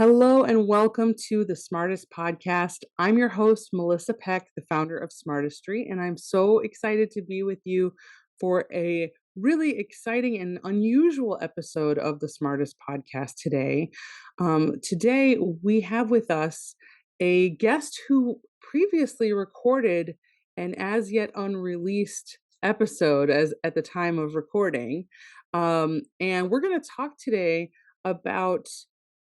Hello and welcome to the Smartest Podcast. I'm your host, Melissa Peck, the founder of Smartistry, and I'm so excited to be with you for a really exciting and unusual episode of the Smartest Podcast today. Today, we have with us a guest who previously recorded an as yet unreleased episode as at the time of recording. And we're going to talk today about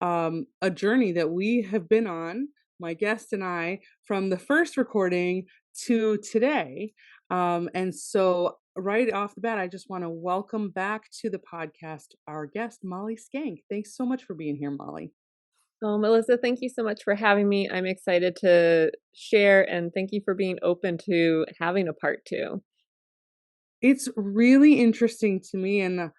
a journey that we have been on, my guest and I, from the first recording to today. And so, right off the bat, I just want to welcome back to the podcast our guest, Molly Schenck. Thanks so much for being here, Molly. Oh, Melissa, thank you so much for having me. I'm excited to share, and thank you for being open to having a part two. It's really interesting to me, and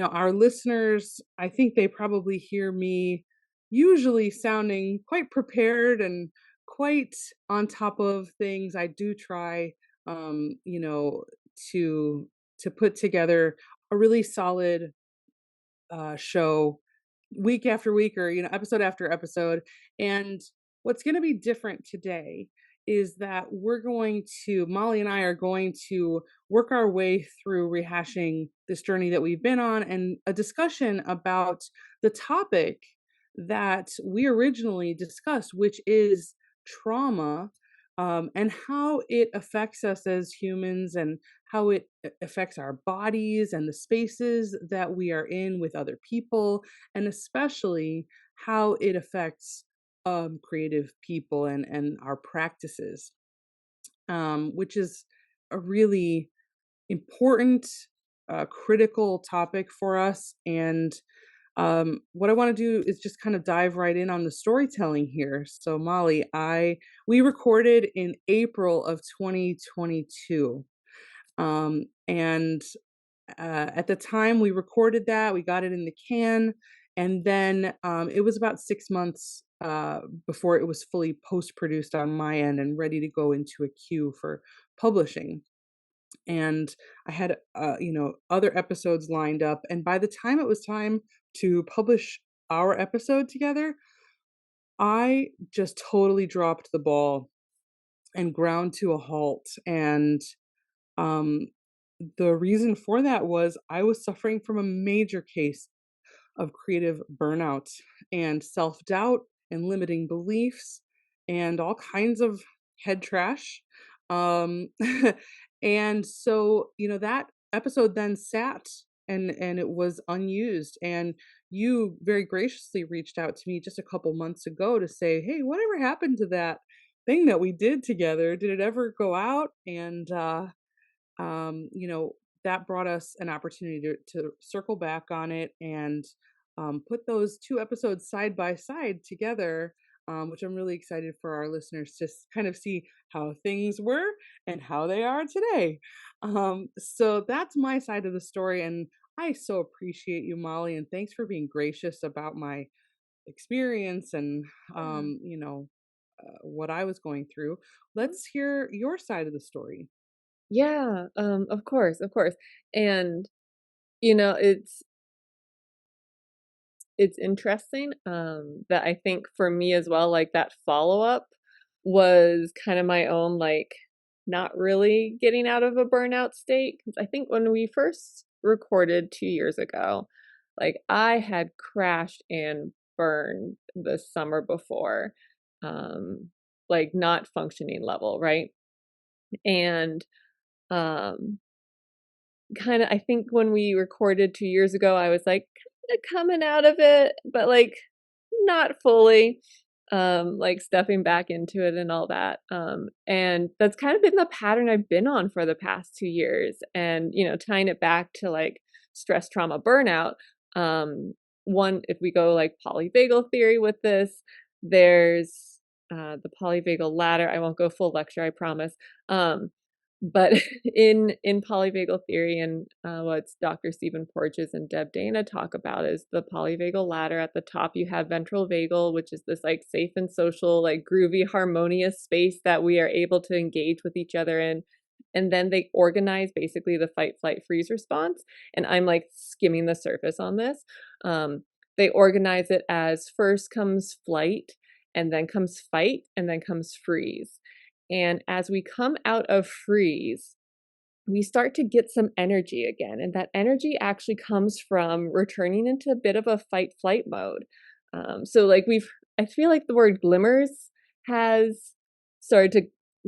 our listeners, I think they probably hear me usually sounding quite prepared and quite on top of things. I do try, um, you know, to put together a really solid show week after week, or episode after episode. And what's going to be different today is that Molly and I are going to work our way through rehashing this journey that we've been on, and a discussion about the topic that we originally discussed, which is trauma, and how it affects us as humans, and how it affects our bodies and the spaces that we are in with other people, and especially how it affects creative people and our practices, which is a really important, critical topic for us. And what I want to do is just kind of dive right in on the storytelling here. So, Molly, we recorded in April of 2022, and at the time we recorded that, we got it in the can, and then it was about 6 months before it was fully post-produced on my end and ready to go into a queue for publishing. And I had other episodes lined up, and by the time it was time to publish our episode together, I just totally dropped the ball and ground to a halt. And um the reason for that was I was suffering from a major case of creative burnout and self-doubt and limiting beliefs and all kinds of head trash. Um, and so, that episode then sat, and it was unused. And you very graciously reached out to me just a couple months ago to say, hey, whatever happened to that thing that we did together? Did it ever go out? And you know, that brought us an opportunity to circle back on it and put those two episodes side by side together, which I'm really excited for our listeners to kind of see how things were and how they are today. So that's my side of the story. And I so appreciate you, Molly, and thanks for being gracious about my experience and, what I was going through. Let's hear your side of the story. Yeah, of course, of course. And you know, it's interesting that I think for me as well, like that follow-up was kind of my own like not really getting out of a burnout state. Because I think when we first recorded 2 years ago, like I had crashed and burned the summer before, like not functioning level, right? And um kind of I think when we recorded 2 years ago, I was like kind of coming out of it, but like not fully, like stepping back into it and all that. And that's kind of been the pattern I've been on for the past 2 years. And, tying it back to like stress, trauma, burnout. One, if we go like polyvagal theory with this, there's the polyvagal ladder. I won't go full lecture, I promise. But in polyvagal theory, and what Dr. Stephen Porges and Deb Dana talk about is the polyvagal ladder. At the top, you have ventral vagal, which is this like safe and social, like groovy, harmonious space that we are able to engage with each other in. And then they organize basically the fight, flight, freeze response. And I'm like skimming the surface on this. they organize it as first comes flight, and then comes fight, and then comes freeze. And as we come out of freeze, we start to get some energy again. And that energy actually comes from returning into a bit of a fight flight mode. So, like, I feel like the word glimmers has started to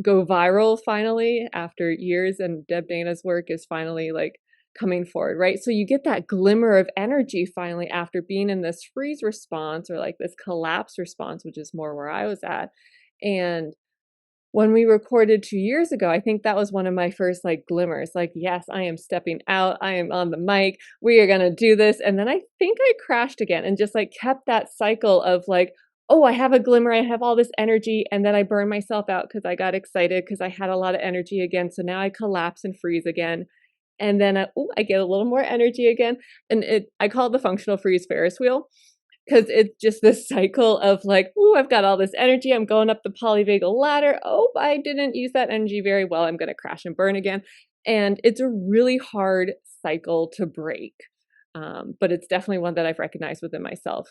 go viral finally after years, and Deb Dana's work is finally like coming forward, right? So, you get that glimmer of energy finally after being in this freeze response or like this collapse response, which is more where I was at. And when we recorded 2 years ago, I think that was one of my first, like, glimmers, like, "Yes, I am stepping out, I am on the mic, we are gonna do this," and then I think I crashed again and just, like, kept that cycle of, like, "Oh, I have a glimmer, I have all this energy," and then I burn myself out because I got excited because I had a lot of energy again, so now I collapse and freeze again, and then, ooh, I get a little more energy again, and I call it the functional freeze Ferris wheel, 'cause it's just this cycle of like, "Ooh, I've got all this energy, I'm going up the polyvagal ladder. Oh, I didn't use that energy very well, I'm gonna crash and burn again." And it's a really hard cycle to break, but it's definitely one that I've recognized within myself.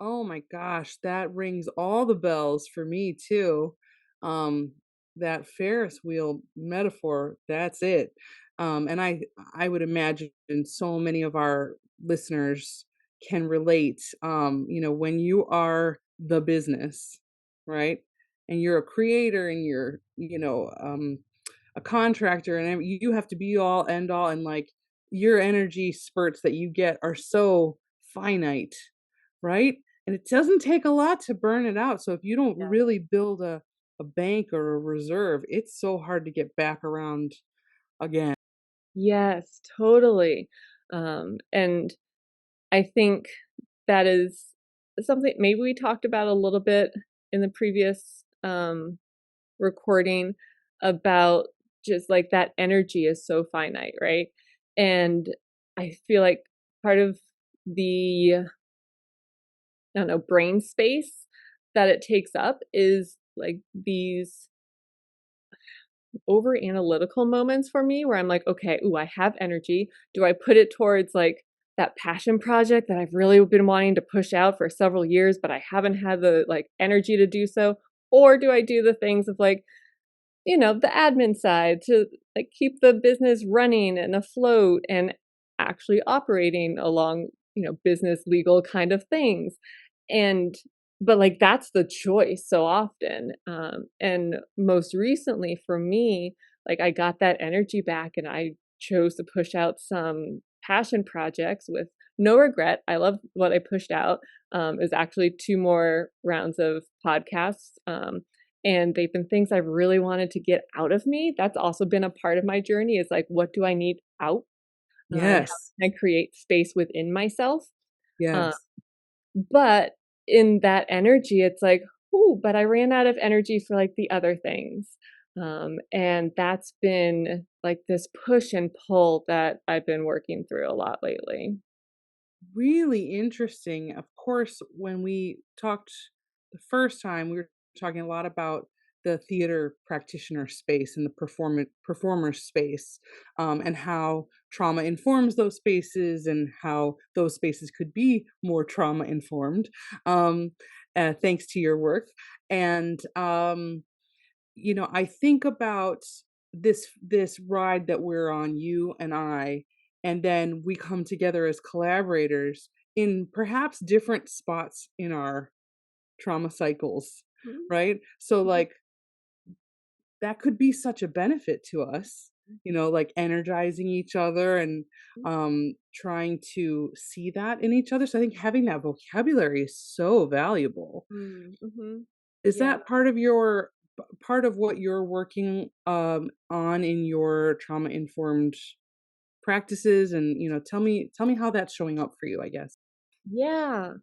Oh my gosh, that rings all the bells for me too. Um, that Ferris wheel metaphor, that's it. And I would imagine so many of our listeners can relate. When you are the business, right? And you're a creator and you're, a contractor and you have to be all end all, and like your energy spurts that you get are so finite, right? And it doesn't take a lot to burn it out. So if you don't Yeah. really build a bank or a reserve, it's so hard to get back around again. Yes, totally. And I think that is something maybe we talked about a little bit in the previous, recording about just like that energy is so finite, right? And I feel like part of the, I don't know, brain space that it takes up is like these over analytical moments for me where I'm like, okay, ooh, I have energy. Do I put it towards like that passion project that I've really been wanting to push out for several years, but I haven't had the like energy to do so? Or do I do the things of like, the admin side to like keep the business running and afloat and actually operating along, business legal kind of things. And but like that's the choice so often. And most recently for me, like I got that energy back and I chose to push out some passion projects with no regret. I love what I pushed out. Is actually two more rounds of podcasts. And they've been things I've really wanted to get out of me. That's also been a part of my journey is like, what do I need out? And how Yes. can I create space within myself? Uh, Yes. but in that energy, it's like, ooh, but I ran out of energy for like the other things. And that's been like this push and pull that I've been working through a lot lately. Really interesting. Of course, when we talked the first time, we were talking a lot about the theater practitioner space and the performer space, and how trauma informs those spaces, and how those spaces could be more trauma informed, um, thanks to your work. And I think about this ride that we're on, you and I, and then we come together as collaborators in perhaps different spots in our trauma cycles, Mhm, right? So mhm, like that could be such a benefit to us, like energizing each other and mhm, trying to see that in each other. So I think having that vocabulary is so valuable. mm, mhm. Is Yeah. that part of what you're working, on in your trauma-informed practices? And, tell me how that's showing up for you, I guess. Yeah.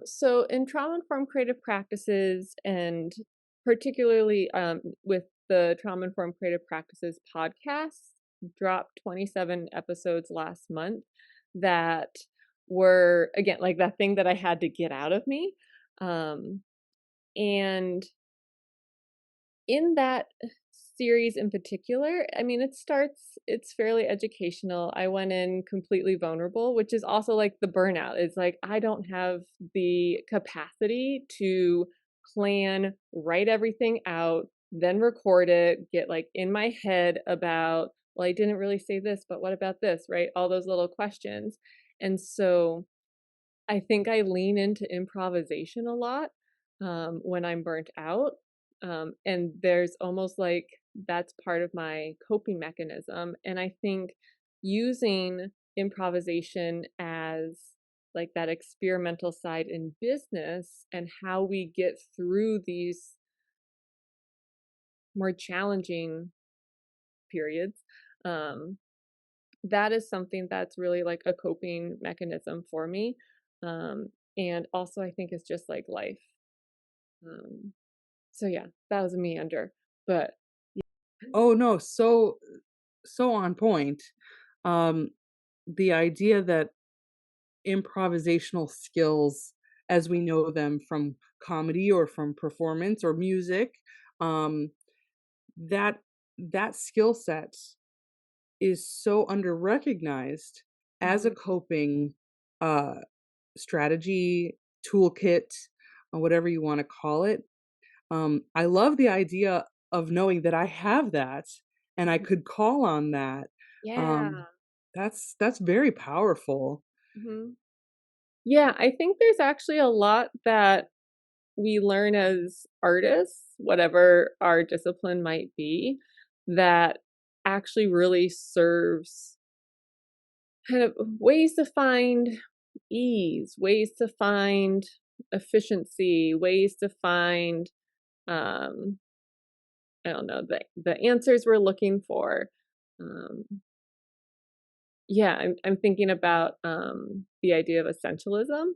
So in trauma-informed creative practices and particularly with the Trauma-Informed Creative Practices podcast, dropped 27 episodes last month that were again like that thing that I had to get out of me. Um, and in that series in particular. I mean, it's fairly educational. I went in completely vulnerable, which is also like the burnout. It's like I don't have the capacity to plan, write everything out, then record it, get like in my head about, well, I didn't really say this, but what about this, right? All those little questions. And so I think I lean into improvisation a lot when I'm burnt out. And there's almost like that's part of my coping mechanism. And I think using improvisation as like that experimental side in business and how we get through these more challenging periods, um, that is something that's really like a coping mechanism for me. Um, and also, I think it's just like life. Um, so yeah, that was a meander, but Oh no, so on point. Um, the idea that improvisational skills, as we know them from comedy or from performance or music, um, that that skill set is so under recognized as a mhm, coping uh, strategy, toolkit, whatever you want to call it. I love the idea of knowing that I have that and I mhm. could call on that. Yeah. Um, that's very powerful. Mhm. Yeah, I think there's actually a lot that we learn as artists, whatever our discipline might be, that actually really serves kind of ways to find ease, ways to find efficiency, ways to find um I don't know, the answers we're looking for. Um yeah, I'm thinking about the idea of essentialism,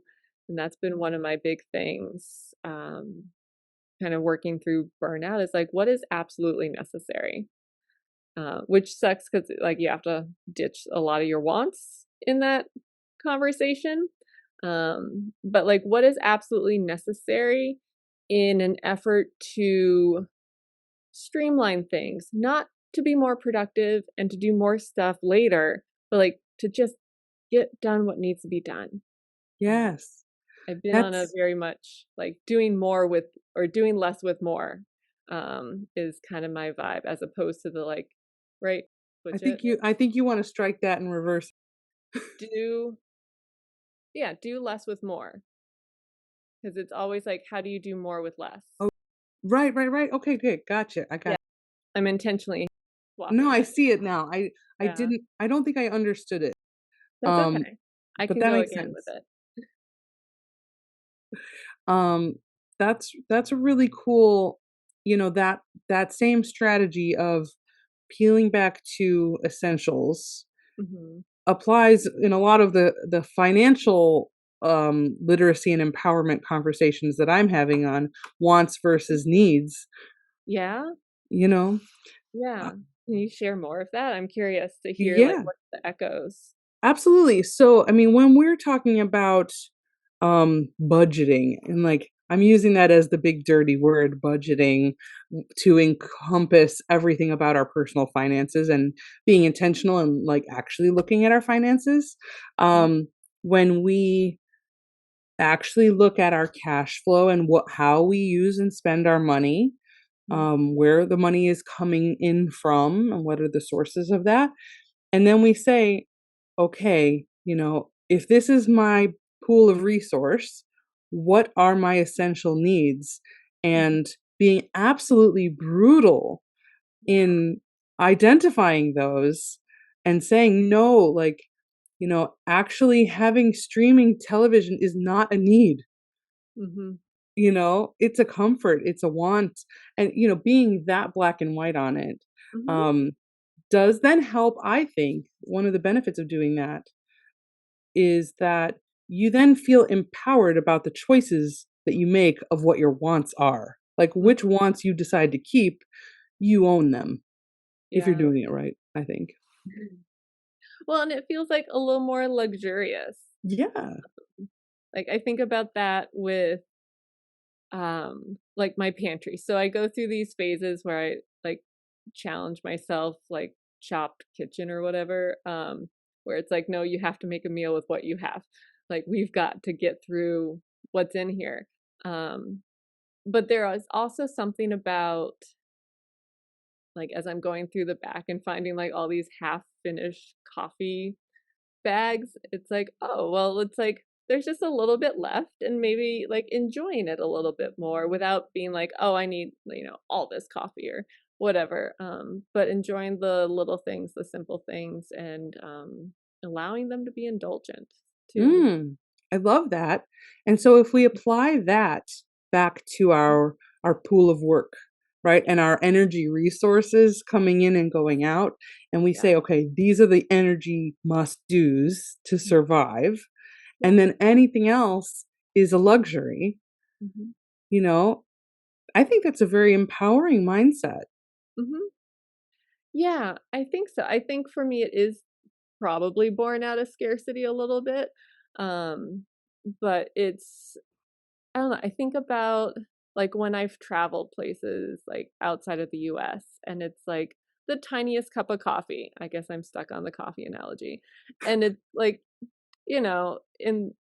and that's been one of my big things kind of working through burnout is like what is absolutely necessary. Which sucks because like you have to ditch a lot of your wants in that conversation. But like what is absolutely necessary in an effort to streamline things, not to be more productive and to do more stuff later, but like to just get done what needs to be done. Uh, Yes, I've been on a that's very much like doing more with or doing less with more is kind of my vibe as opposed to the like, right, switch it, I think you want to strike that in reverse. do, yeah, do less with more. Because it's always like, how do you do more with less? Oh, right, right, right. Okay, good. Gotcha. I Yeah, got. I'm intentionally No, swapping I it. see it now. I Yeah, didn't. I don't think I understood it. that's Um, okay. I but can that go makes again with sense. it. Um, that's a really cool, that same strategy of peeling back to essentials Hmm. applies in a lot of the financial literacy and empowerment conversations that I'm having on wants versus needs, Yeah, you know. yeah. Uh, Can you share more of that? I'm curious to hear like yeah, what the echoes. absolutely. So, I mean, when we're talking about budgeting, and like I'm using that as the big dirty word, budgeting, to encompass everything about our personal finances and being intentional and like actually looking at our finances. Mhm, Um, when we actually look at our cash flow and how we use and spend our money, mhm, where the money is coming in from and what are the sources of that, and then we say, okay, if this is my pool of resource, what are my essential needs? mhm. And being absolutely brutal Yeah. in identifying those and saying no, like, actually having streaming television is not a need. Mhm, It's a comfort, it's a want. And, being that black and white on it, mhm. um, does then help. I think one of the benefits of doing that is that you then feel empowered about the choices that you make of what your wants are. Like Mm, which wants you decide to keep, you own them if you're yeah. doing it right, I think. Well, and it feels like a little more luxurious. Yeah. Like I think about that with like my pantry. So I go through these phases where I like challenge myself, like chopped kitchen or whatever, where it's like, no, you have to make a meal with what you have. Like we've got to get through what's in here. Um, but there is also something about like as I'm going through the back and finding like all these half finished coffee bags, it's like, oh, well, it's like there's just a little bit left and maybe like enjoying it a little bit more without being like, oh, I need, all this coffee or whatever. But enjoying the little things, the simple things, and allowing them to be indulgent too. Mm, I love that. And so if we apply that back to our pool of work, right? And our energy resources coming in and going out, and we Yeah. say, okay, these are the energy must-dos to survive, Yeah. and then anything else is a luxury, Hmm. you know, I think that's a very empowering mindset. Hmm. Yeah, I think so. I think for me, it is probably born out of scarcity a little bit. Um, but I don't know, I think about, like, when I've traveled places, like, outside of the US, and it's, like, the tiniest cup of coffee. I guess I'm stuck on the coffee analogy. And it's, like, in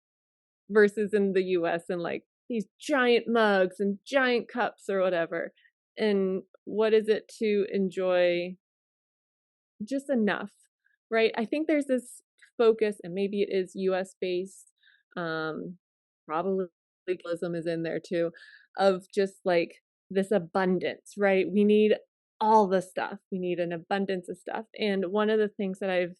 versus in the US and, like, these giant mugs and giant cups or whatever. And what is it to enjoy just enough, right? I think there's this focus, and maybe it is US based, probably legalism is in there too, of just like this abundance, right? We need all the stuff, we need an abundance of stuff. And one of the things that I've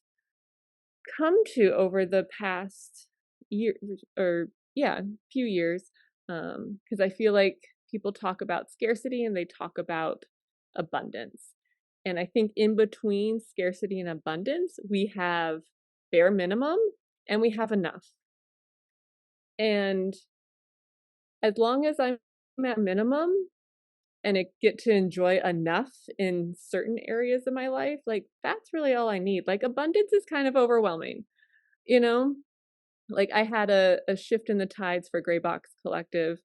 come to over the past year or yeah, few years, because I feel like people talk about scarcity and they talk about abundance. And I think in between scarcity and abundance, we have bare minimum and we have enough. And as long as I'm at minimum and I get to enjoy enough in certain areas of my life, like that's really all I need. Like abundance is kind of overwhelming, you know? Like I had a shift in the tides for Gray Box Collective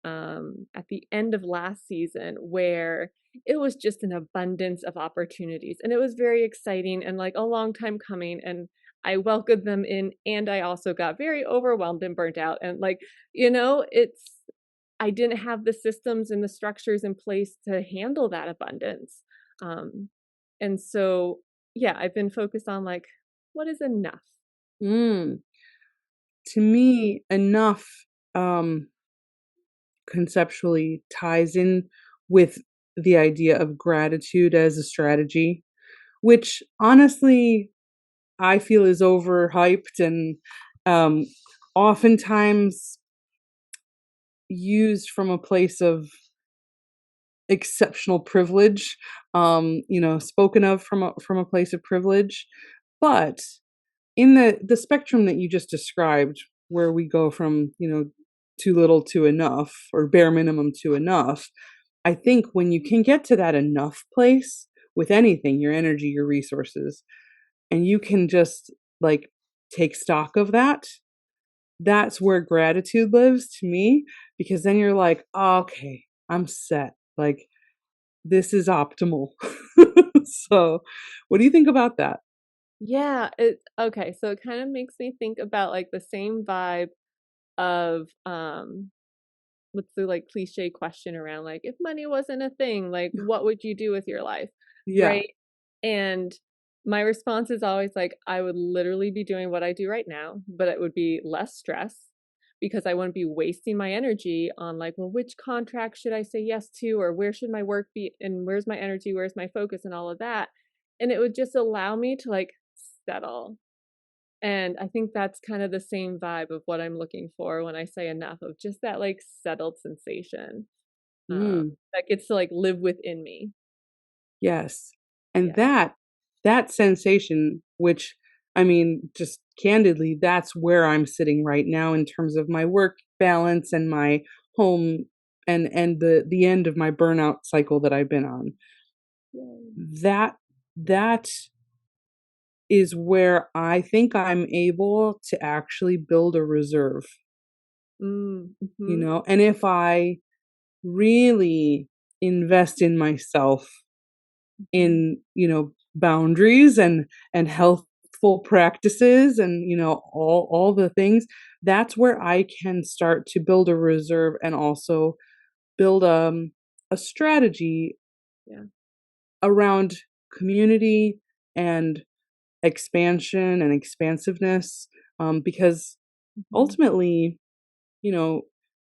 at the end of last season where it was just an abundance of opportunities and it was very exciting and like a long time coming, and I welcomed them in, and I also got very overwhelmed and burnt out, and like it's I didn't have the systems and the structures in place to handle that abundance. um and so yeah, I've been focused on like what is enough. Mm. To me, enough um, conceptually ties in with the idea of gratitude as a strategy, which honestly I feel is overhyped and um, oftentimes used from a place of exceptional privilege, spoken of from a place of privilege. But in the spectrum that you just described, where we go from, too little to enough or bare minimum to enough, I think when you can get to that enough place with anything, your energy, your resources, and you can just like take stock of that, that's where gratitude lives to me, because then you're like, oh, okay, I'm set. Like, this is optimal. So, what do you think about that? Yeah, it okay, so it kind of makes me think about like the same vibe of what's the like cliche question around like if money wasn't a thing, like what would you do with your life? Yeah. Right? And my response is always like I would literally be doing what I do right now, but it would be less stress because I wouldn't be wasting my energy on like, well, which contract should I say yes to, or where should my work be, and where's my energy, where's my focus, and all of that. And it would just allow me to like settle. And I think that's kind of the same vibe of what I'm looking for when I say enough, of just that like settled sensation Mm, that gets to like live within me. yes. And Yeah. that sensation, which I mean, just candidly, that's where I'm sitting right now in terms of my work balance and my home and the end of my burnout cycle that I've been on. Yay. That that is where I think I'm able to actually build a reserve, Mm-hmm. and if I really invest in myself Mhm. in, boundaries and healthful practices and, all the things, that's where I can start to build a reserve and also build a strategy Yeah. around community and expansion and expansiveness, because Mhm. ultimately, you know,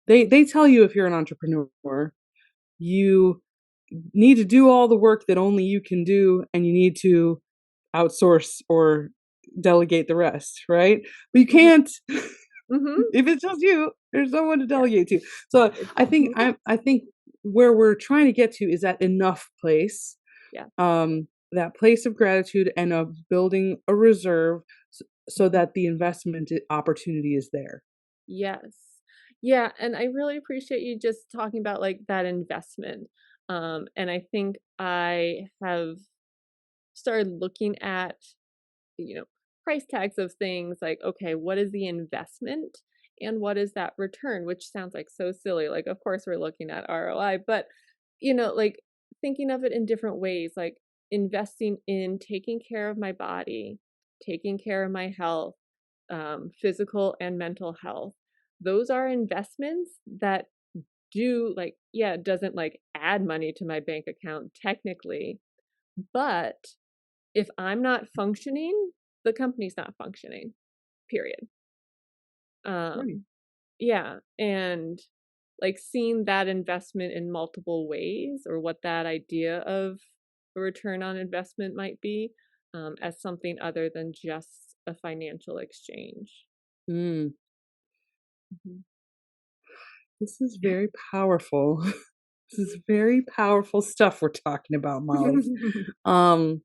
they tell you if you're an entrepreneur, you need to do all the work that only you can do, and you need to outsource or delegate the rest, right? But you Mhm. can't Mhm. if it's just you, there's no one to Yeah, delegate to. So exactly. I think where we're trying to get to is that enough place, Yeah. that place of gratitude and of building a reserve so Mhm. that the investment opportunity is there. Yes. Yeah, and I really appreciate you just talking about, like, that investment, and I think I have started looking at, you know, price tags of things like, okay, what is the investment and what is that return? Which sounds like so silly. Like, of course, we're looking at ROI, but, like thinking of it in different ways, like investing in taking care of my body, taking care of my health, physical and mental health. Those are investments that do like, yeah, it doesn't like add money to my bank account technically, but if I'm not functioning, the company's not functioning, period. Right. Um, yeah, and, like, seeing that investment in multiple ways or what that idea of a return on investment might be, as something other than just a financial exchange. Mm, Mhm. this is very powerful. This is very powerful stuff we're talking about, Molly. Um,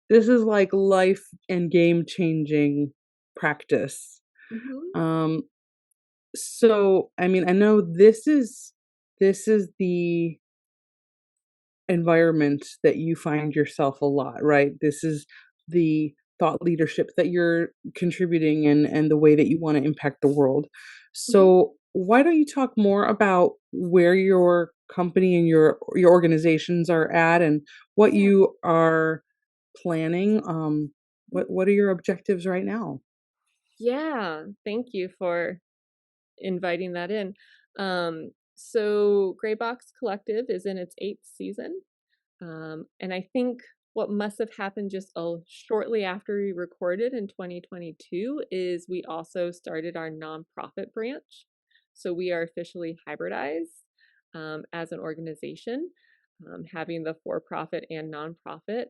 this is like life and game changing practice. Mhm. Um, so I mean, I know this is the environment that you find yourself a lot, right? This is the thought leadership that you're contributing and the way that you want to impact the world. Mhm. So why don't you talk more about where your company and your organizations are at and what Yeah. you are planning? Mhm. What are your objectives right now? Yeah, thank you for inviting that in. So Gray Box Collective is in its 8th season. And I think what must have happened just shortly after we recorded in 2022 is we also started our nonprofit branch. So we are officially hybridized as an organization, having the for profit and nonprofit.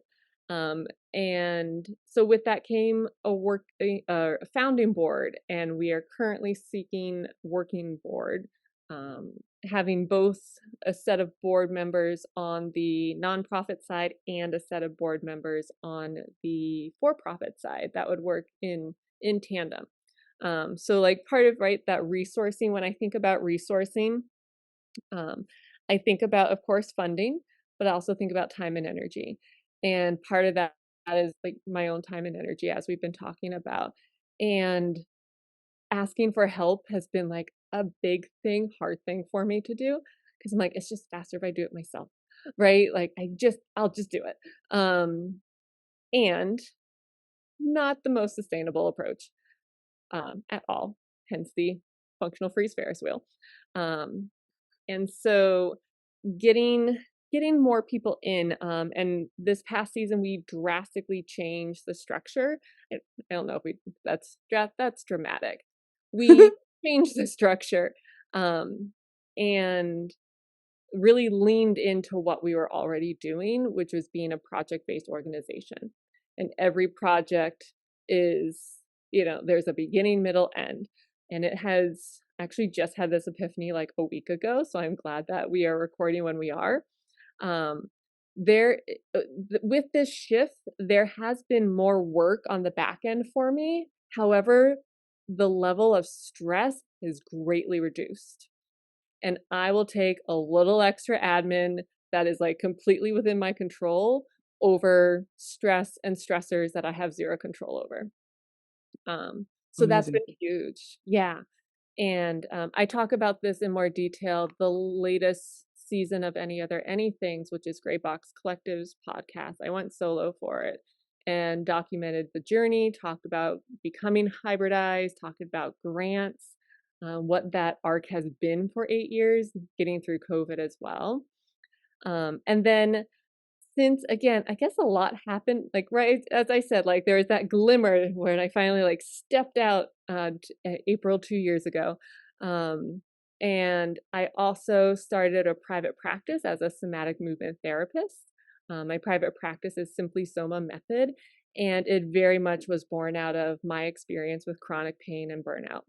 Um, and so with that came a founding board, and we are currently seeking working board, um, having both a set of board members on the nonprofit side and a set of board members on the for-profit side that would work in tandem. So like part of right that resourcing, when I think about resourcing, um, I think about, of course, funding, but I also think about time and energy. And part of that is like my own time and energy, as we've been talking about. And asking for help has been like a big thing, hard thing for me to do because I'm like, it's just faster if I do it myself, right? Like I'll just do it. And not the most sustainable approach at all. Hence the functional freeze Ferris wheel. Um, and so getting getting more people in, and this past season we drastically changed the structure. I don't know if we that's dramatic. We changed the structure, um, and really leaned into what we were already doing, which was being a project-based organization. And every project is, there's a beginning, middle, end. And it has actually just had this epiphany like a week ago. So I'm glad that we are recording when we are. Um, there, with this shift, there has been more work on the back end for me. However, the level of stress is greatly reduced, and I will take a little extra admin that is like completely within my control over stress and stressors that I have zero control over. So that's Amazing. been huge. Yeah. And I talk about this in more detail. The latest season of Any Other Anythings, which is Gray Box Collective's podcast. I went solo for it and documented the journey, talked about becoming hybridized, talked about grants, what that arc has been for 8 years, getting through COVID as well. And then since, again, I guess a lot happened, like right as I said, like there was that glimmer when I finally like stepped out April 2 years ago. Um, and I also started a private practice as a somatic movement therapist. My private practice is Simply Soma Method, and it very much was born out of my experience with chronic pain and burnout.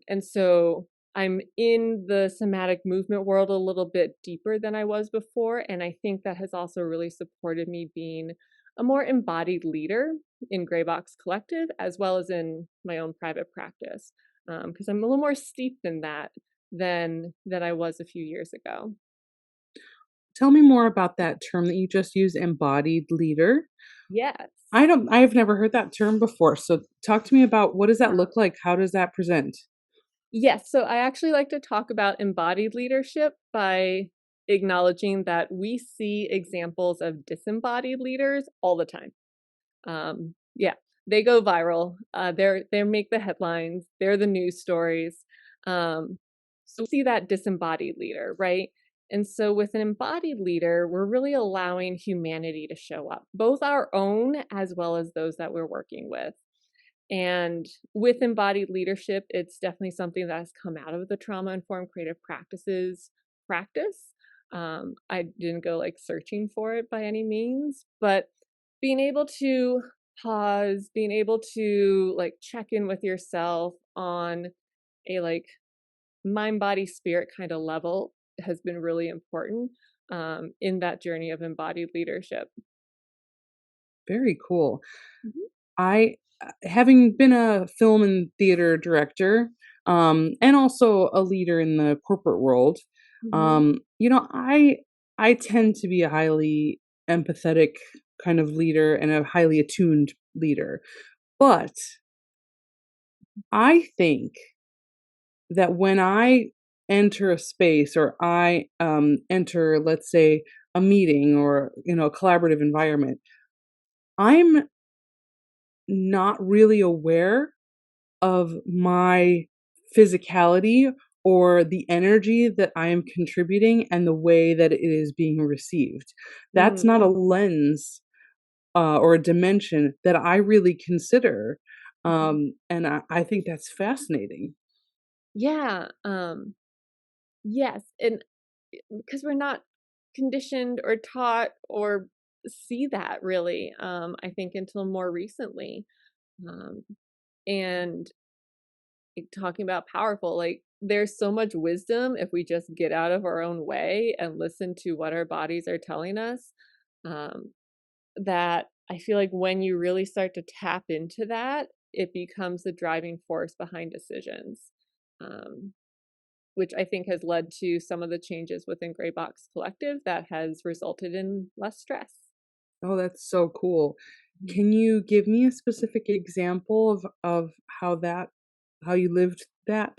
And so I'm in the somatic movement world a little bit deeper than I was before. And I think that has also really supported me being a more embodied leader in Gray Box Collective, as well as in my own private practice. Because I'm a little more steeped in that than I was a few years ago. Tell me more about that term that you just used, embodied leader. Yes. I've never heard that term before. So talk to me about what does that look like? How does that present? Yes, so I actually like to talk about embodied leadership by acknowledging that we see examples of disembodied leaders all the time. Yeah, they go viral. They make the headlines. They're the news stories. So we see that disembodied leader, right? And so with an embodied leader, we're really allowing humanity to show up, both our own as well as those that we're working with. And with embodied leadership, it's definitely something that has come out of the trauma informed creative practices practice. I didn't go like searching for it by any means, but being able to pause, being able to like check in with yourself on a like mind, body, spirit kind of level has been really important in that journey of embodied leadership. Very cool. Mhm. I, having been a film and theater director, and also a leader in the corporate world, Mhm. I tend to be a highly empathetic kind of leader and a highly attuned leader. But I think that when I enter a space or I enter, let's say, a meeting or a collaborative environment, I'm not really aware of my physicality or the energy that I am contributing and the way that it is being received. That's Mm. not a lens or a dimension that I really consider. Mhm. And I think that's fascinating. Yeah. Yes. And because we're not conditioned or taught or see that really, I think until more recently. Um, and talking about powerful, like there's so much wisdom if we just get out of our own way and listen to what our bodies are telling us. Um, that I feel like when you really start to tap into that, it becomes the driving force behind decisions. Um, which I think has led to some of the changes within Gray Box Collective that has resulted in less stress. Oh, that's so cool. Mhm. Can you give me a specific example of how you lived that?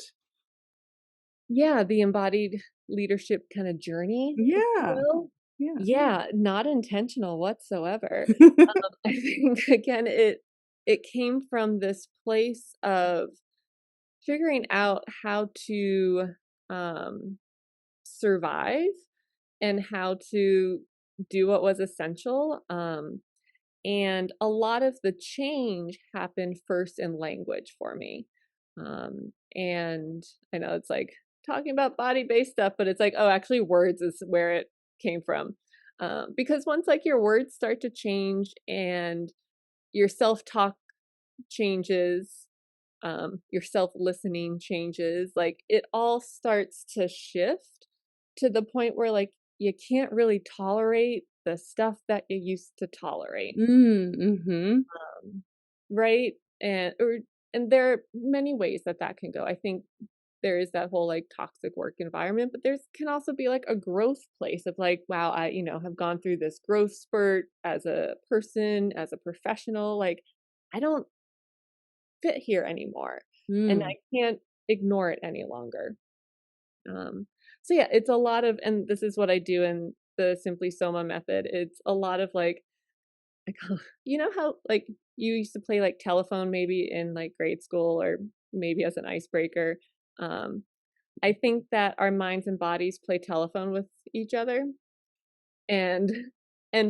Yeah, the embodied leadership kind of journey, if you Yeah, will. yeah. Yeah, not intentional whatsoever. I think again it came from this place of figuring out how to um survive and how to do what was essential. And a lot of the change happened first in language for me. And I know it's like talking about body based stuff, but it's like, oh, actually, words is where it came from. Because once like your words start to change and your self talk changes, your self listening changes, like it all starts to shift to the point where like you can't really tolerate the stuff that you used to tolerate. Mhm. Right? And there are many ways that that can go. I think there is that whole like toxic work environment, but there's can also be like a growth place of like, wow, I have gone through this growth spurt as a person, as a professional. Like, I don't fit here anymore, and Mm. I can't ignore it any longer. Um, so yeah, it's a lot of, and this is what I do in the Simply Soma method. It's a lot of like, I call, you know how like you used to play like telephone maybe in like grade school or maybe as an icebreaker. Um, I think that our minds and bodies play telephone with each other, and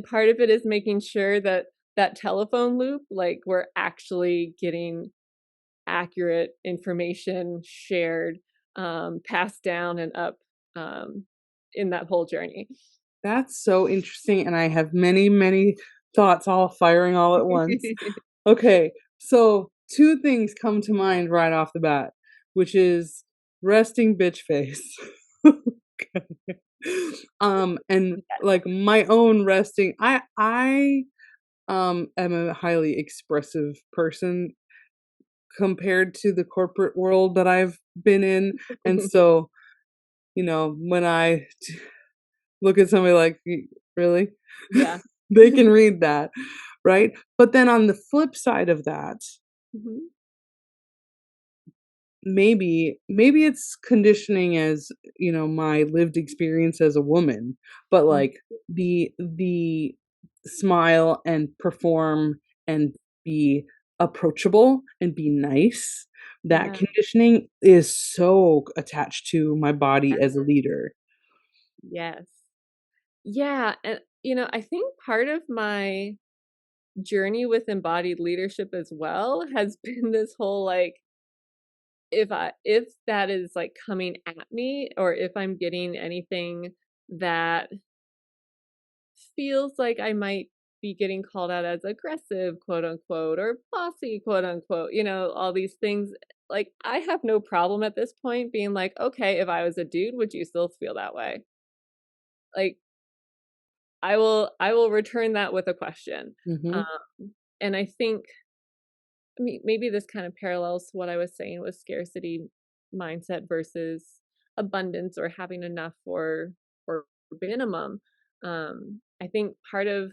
part of it is making sure that that telephone loop, like we're actually getting accurate information shared, passed down and up, um, in that whole journey. That's so interesting, and I have many, many thoughts all firing all at once. Okay, so 2 things come to mind right off the bat, which is resting bitch face. Okay. And, like, my own resting I am a highly expressive person compared to the corporate world that I've been in, and so, when I look at somebody like, really?" Yeah. They can read that, right? But then on the flip side of that, Mhm. maybe it's conditioning as, my lived experience as a woman, but, Mm, like, the smile and perform and be approachable and be nice, that yeah. conditioning is so attached to my body Yes. as a leader. Yes. Yeah, and, I think part of my journey with embodied leadership as well has been this whole, like, if that is, like, coming at me or if I'm getting anything that feels like I might be getting called out as aggressive, quote unquote, or bossy, quote unquote, all these things. Like, I have no problem at this point being like, okay, if I was a dude, would you still feel that way? Like, I will return that with a question. Mhm. And I think, I mean, maybe this kind of parallels what I was saying with scarcity mindset versus abundance or having enough or minimum. I think part of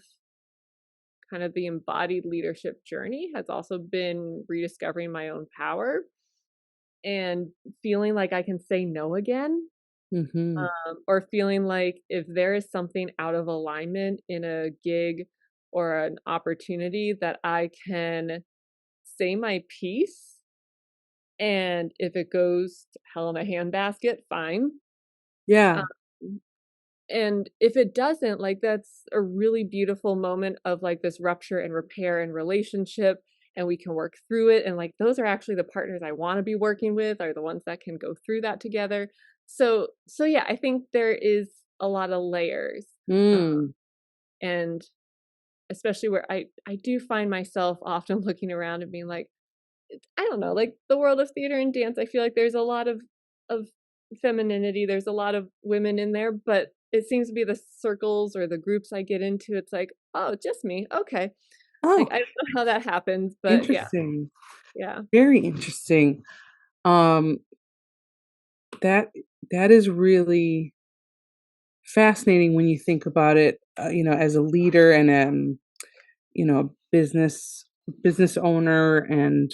kind of the embodied leadership journey has also been rediscovering my own power and feeling like I can say no again. Mhm. Or feeling like if there is something out of alignment in a gig or an opportunity that I can say my piece, and if it goes to hell in a handbasket, fine. Yeah. Um, and if it doesn't, like, that's a really beautiful moment of like this rupture and repair and relationship, and we can work through it. And like, those are actually the partners I want to be working with, are the ones that can go through that together. So yeah, I think there is a lot of layers. Uh, Mm. and especially where I do find myself often looking around and being like, I don't know, like the world of theater and dance, I feel like there's a lot of femininity, there's a lot of women in there, but it seems to be the circles or the groups I get into, it's like, "Oh, just me. Okay." Like, Oh, I don't know how that happens, but yeah, interesting. yeah. Very interesting. Um, that that is really fascinating when you think about it, as a leader and, a business owner, and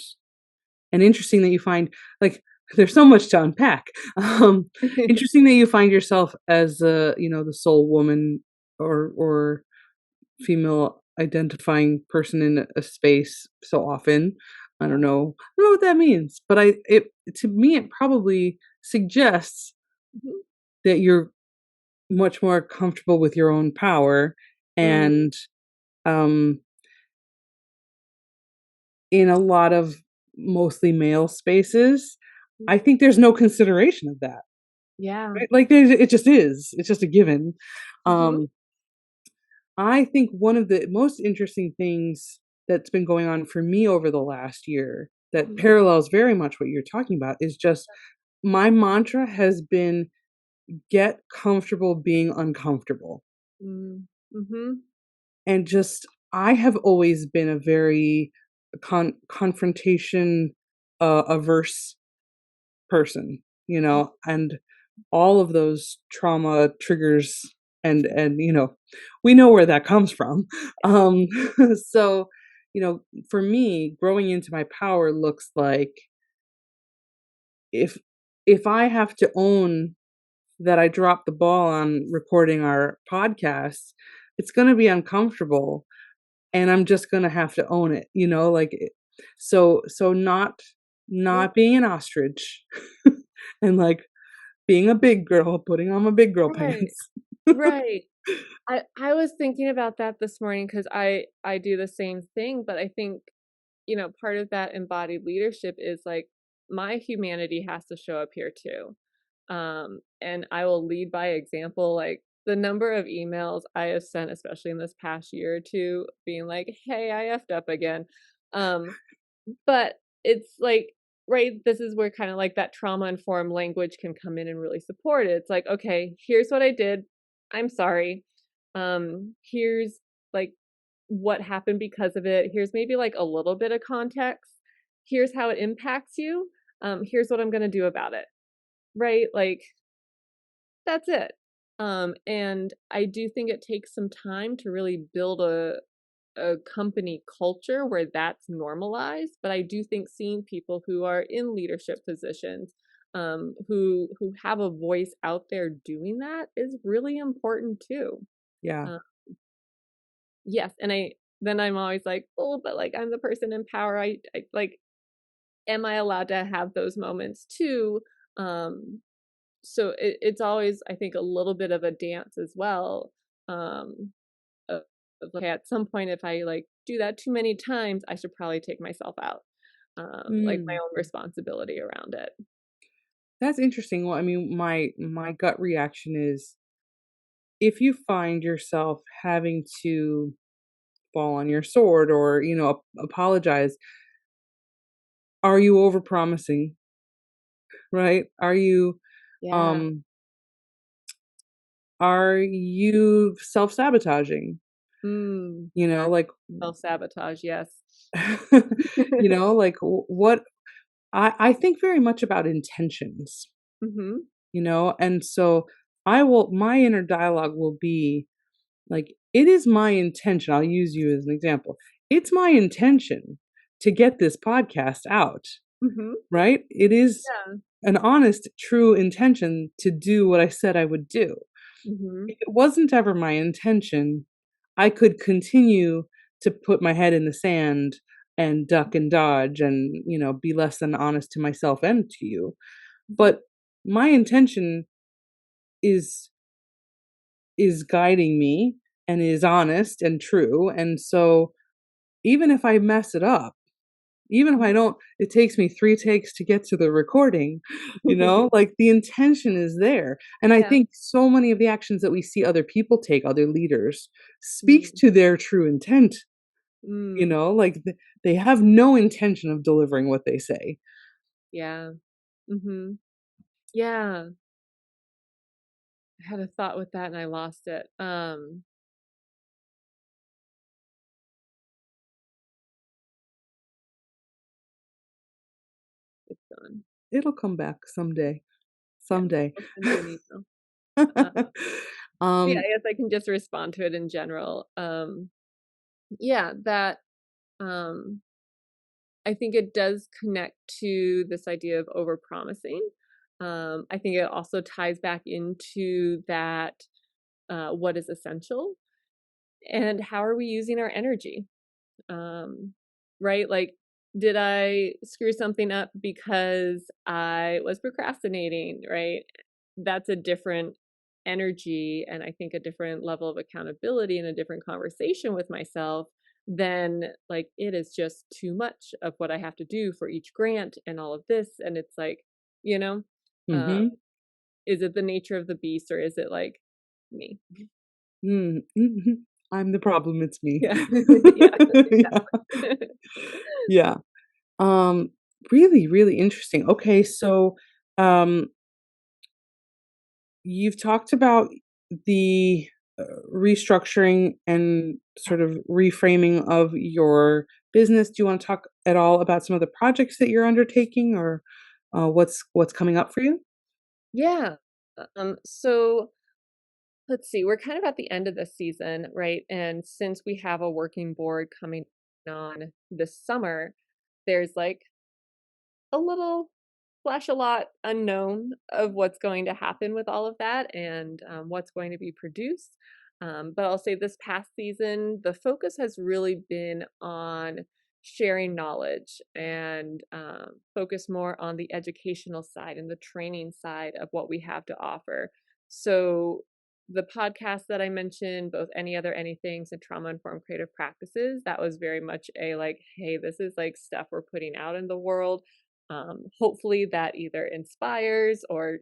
interesting that you find, like, there's so much to unpack. Interesting that you find yourself as, the sole woman or female identifying person in a space so often. I don't know what that means, but to me, it probably suggests Mhm. that you're much more comfortable with your own power, Mm, and, um, in a lot of mostly male spaces, I think there's no consideration of that, yeah. right? Like, it just is. It's just a given. Mhm, Um, I think one of the most interesting things that's been going on for me over the last year that mhm. parallels very much what you're talking about is just my mantra has been, "Get comfortable being uncomfortable." Mm, mhm. And just I have always been a very confrontation averse person, and all of those trauma triggers, and we know where that comes from. Um so, for me, growing into my power looks like, if if I have to own that I dropped the ball on recording our podcast, it's going to be uncomfortable and I'm just going to have to own it, like so Yeah. not being an ostrich and like being a big girl, putting on my big girl Right. pants. Right. I was thinking about that this morning because I do the same thing, but I think, part of that embodied leadership is like my humanity has to show up here too. And I will lead by example. Like the number of emails I have sent, especially in this past year or two, being like, "Hey, I effed up again." Um, but it's like, right, this is where kind of like that trauma informed language can come in and really support it. It's like, okay, here's what I did. I'm sorry. Here's like what happened because of it. Here's maybe like a little bit of context. Here's how it impacts you. Here's what I'm going to do about it. Right? Like that's it. And I do think it takes some time to really build a company culture where that's normalized. But I do think seeing people who are in leadership positions, who have a voice out there doing that is really important too. Yeah. Uh, yes, and I'm always like, oh, but like I'm the person in power. I like, am I allowed to have those moments too? Um, so it's always, I think, a little bit of a dance as well. Um, of okay, at some point, if I like do that too many times, I should probably take myself out. Like my Mm. own responsibility around it. That's interesting. Well, I mean, my gut reaction is if you find yourself having to fall on your sword or, apologize, are you overpromising, right? Yeah. Um are you self-sabotaging? Mm, very Like self-sabotage, yes. like what I think very much about intentions, Mhm. and so my inner dialogue will be like, it is my intention. I'll use you as an example. It's my intention to get this podcast out, Mhm. right? It is Yeah. an honest, true intention to do what I said I would do. Mhm. If it wasn't ever my intention, I could continue to put my head in the sand and duck and dodge and, be less than honest to myself and to you. Mhm. But my intention is guiding me and is honest and true. And so even if I mess it up, even if I don't, it takes me 3 takes to get to the recording, like the intention is there. And I Yeah. think so many of the actions that we see other people take, other leaders, speaks Mm. to their true intent, Mm. like they have no intention of delivering what they say. Yeah. Mhm. Yeah. I had a thought with that and I lost it. It's gone. It'll come back someday. Yeah. Someday. I'll send you an email. Uh, yeah, um I guess I can just respond to it in general. Yeah, that um I think it does connect to this idea of overpromising. I think it also ties back into that what is essential and how are we using our energy? Um, right? Like, did I screw something up because I was procrastinating, right? That's a different energy and I think a different level of accountability and a different conversation with myself than like it is just too much of what I have to do for each grant and all of this. And it's like, you know, uh, mhm. is it the nature of the beast or is it like me? Mm, mhm. I'm the problem, it's me. Yeah. Yeah, Yeah. exactly. Yeah. Um, really, really interesting. Okay, so um, you've talked about the restructuring and sort of reframing of your business. Do you want to talk at all about some of the projects that you're undertaking, or what's coming up for you? Yeah. So let's see, we're kind of at the end of the season, right? And since we have a working board coming on this summer, there's like a little flash a lot unknown of what's going to happen with all of that and what's going to be produced. But I'll say this past season, the focus has really been on sharing knowledge and focus more on the educational side and the training side of what we have to offer. So the podcast that I mentioned, both Any Other Anythings and Trauma Informed Creative Practices, that was very much a like, hey, this is like stuff we're putting out in the world. Hopefully that either inspires or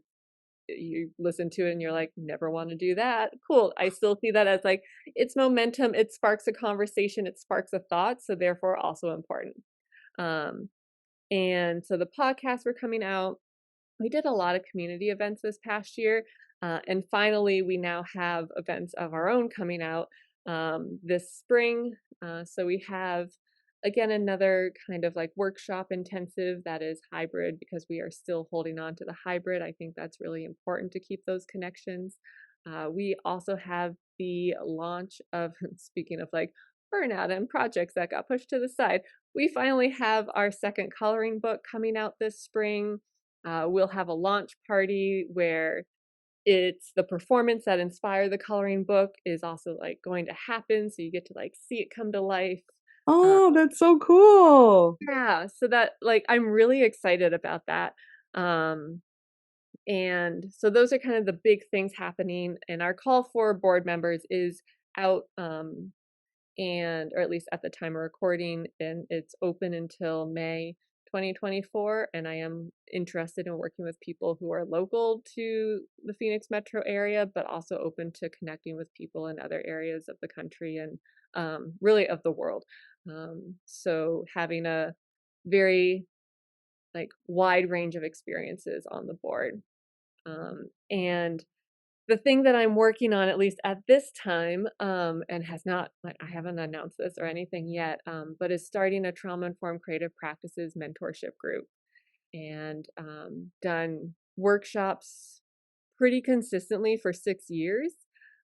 you listen to it and you're like, never want to do that. Cool. I still see that as like, it's momentum, it sparks a conversation, it sparks a thought. So therefore also important. Um, and so the podcasts were coming out. We did a lot of community events this past year. And finally, we now have events of our own coming out this spring. So we have, again, another kind of like workshop intensive that is hybrid because we are still holding on to the hybrid. I think that's really important to keep those connections. We also have the launch of, speaking of like burnout and projects that got pushed to the side, we finally have our second coloring book coming out this spring. We'll have a launch party where it's the performance that inspired the coloring book is also like going to happen. So you get to like see it come to life. Uh, Oh, that's so cool. yeah, so that like I'm really excited about that. Um, and so those are kind of the big things happening. And our call for board members is out and or at least at the time of recording, and it's open until May 2024. And I am interested in working with people who are local to the Phoenix metro area, but also open to connecting with people in other areas of the country and really of the world. So having a very like wide range of experiences on the board. And the thing that I'm working on, at least at this time, and has not, like, I haven't announced this or anything yet, but is starting a trauma informed creative practices mentorship group and done workshops pretty consistently for 6 years.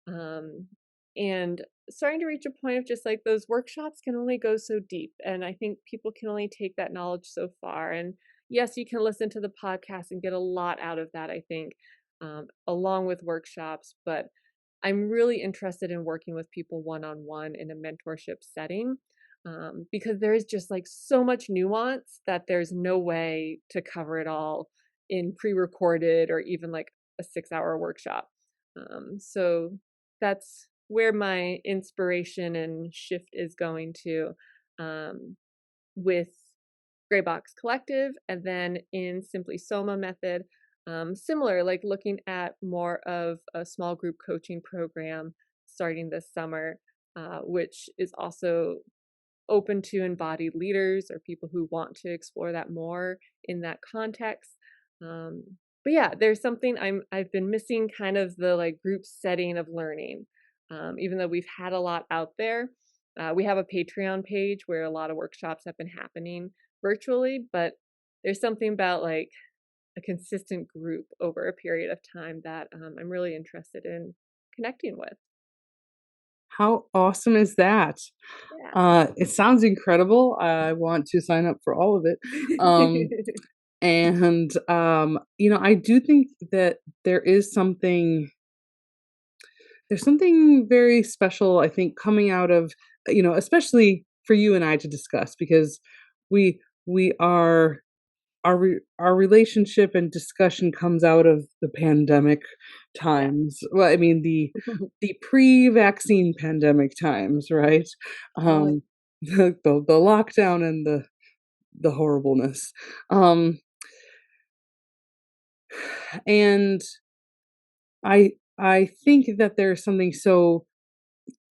Um, and starting to reach a point of just like those workshops can only go so deep. And I think people can only take that knowledge so far. And yes, you can listen to the podcast and get a lot out of that, I think, along with workshops. But I'm really interested in working with people one on one in a mentorship setting because there is just like so much nuance that there's no way to cover it all in pre recorded or even like a 6 hour workshop. So that's where my inspiration and shift is going to um, with Gray Box Collective, and then in Simply Soma method, similar, like looking at more of a small group coaching program starting this summer, which is also open to embodied leaders or people who want to explore that more in that context. Um, but yeah, there's something I've been missing, kind of the like group setting of learning. Even though we've had a lot out there, we have a Patreon page where a lot of workshops have been happening virtually, but there's something about like a consistent group over a period of time that I'm really interested in connecting with. How awesome is that? It sounds incredible. I want to sign up for all of it. Um, Yeah. and I do think that there's something very special, I think, coming out of, especially for you and I to discuss, because we are our relationship and discussion comes out of the pandemic Yeah. times. Well, I mean the pre-vaccine pandemic times, right? Oh, Um, the lockdown and the horribleness. Um, and I think that there's something so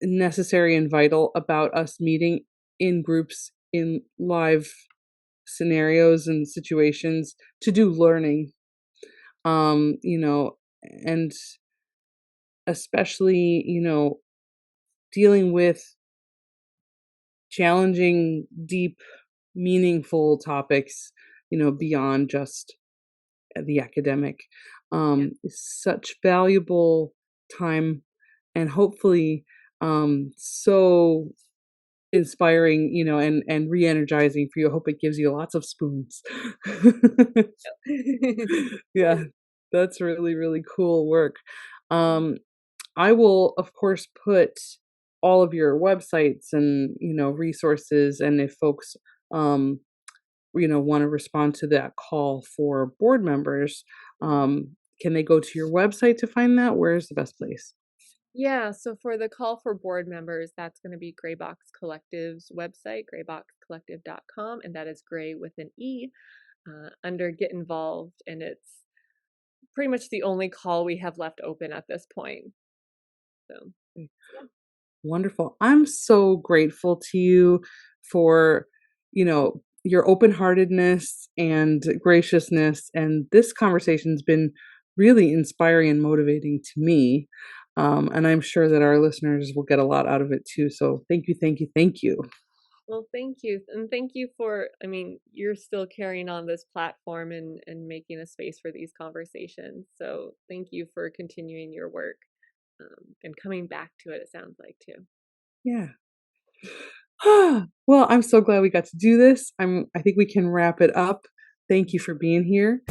necessary and vital about us meeting in groups in live scenarios and situations to do learning. And especially, dealing with challenging, deep, meaningful topics, beyond just the academic, yeah. is such valuable time, and hopefully so inspiring, and re-energizing for you. I hope it gives you lots of spoons. Yeah, that's really, really cool work. Um, I will, of course, put all of your websites and, resources, and if folks, um, want to respond to that call for board members, can they go to your website to find that? Where is the best place? Yeah, so for the call for board members, that's going to be Graybox Collective's website, grayboxcollective.com, and that is gray with an E under Get Involved, and it's pretty much the only call we have left open at this point. So, yeah. Wonderful. I'm so grateful to you for, your open-heartedness and graciousness, and this conversation's been really inspiring and motivating to me. And I'm sure that our listeners will get a lot out of it too. So thank you, thank you, thank you. Well, thank you. And thank you for, I mean, you're still carrying on this platform and making a space for these conversations. So thank you for continuing your work and coming back to it, it sounds like too. Yeah. Well, I'm so glad we got to do this. I think we can wrap it up. Thank you for being here.